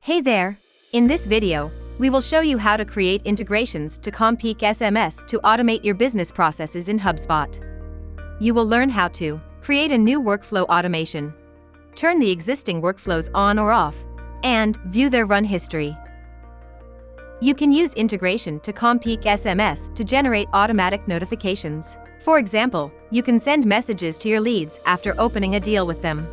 Hey there! In this video, we will show you how to create integrations to CommPeak SMS to automate your business processes in HubSpot. You will learn how to create a new workflow automation, turn the existing workflows on or off, and view their run history. You can use integration to CommPeak SMS to generate automatic notifications. For example, you can send messages to your leads after opening a deal with them.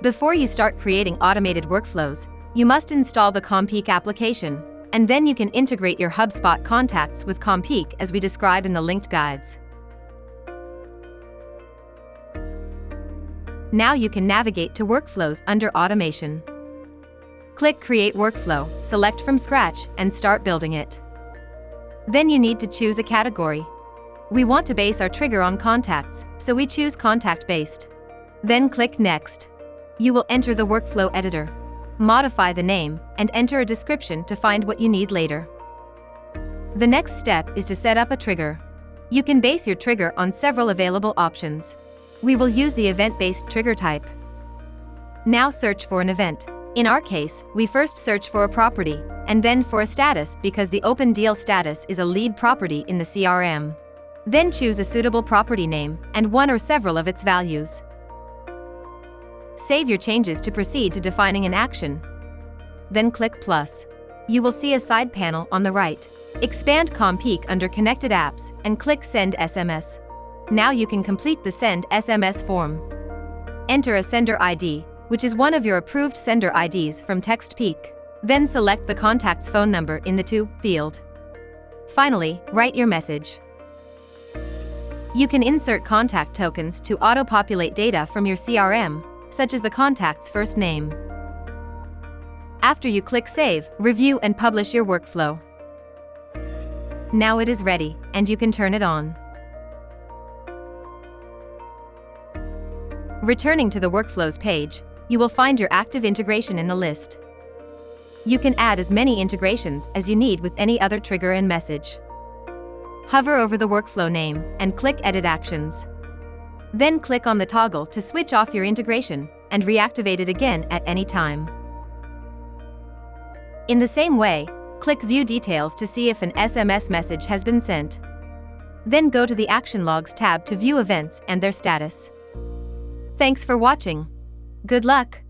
Before you start creating automated workflows, you must install the CommPeak application, and then you can integrate your HubSpot contacts with CommPeak as we describe in the linked guides. Now you can navigate to Workflows under Automation. Click Create Workflow, select from scratch, and start building it. Then you need to choose a category. We want to base our trigger on contacts, so we choose Contact-based. Then click Next. You will enter the workflow editor, modify the name, and enter a description to find what you need later. The next step is to set up a trigger. You can base your trigger on several available options. We will use the event-based trigger type. Now search for an event. In our case, we first search for a property, and then for a status because the open deal status is a lead property in the CRM. Then choose a suitable property name and one or several of its values. Save your changes to proceed to defining an action. Then click plus. You will see a side panel on the right. Expand CommPeak under Connected Apps and click Send SMS. Now you can complete the Send SMS form. Enter a sender ID, which is one of your approved sender IDs from TextPeak. Then select the contact's phone number in the To field. Finally, write your message. You can insert contact tokens to auto-populate data from your CRM, such as the contact's first name. After you click Save, review and publish your workflow. Now it is ready, and you can turn it on. Returning to the Workflows page, you will find your active integration in the list. You can add as many integrations as you need with any other trigger and message. Hover over the workflow name and click Edit Actions. Then click on the toggle to switch off your integration and reactivate it again at any time. In the same way, click View Details to see if an SMS message has been sent. Then go to the Action Logs tab to view events and their status. Thanks for watching. Good luck!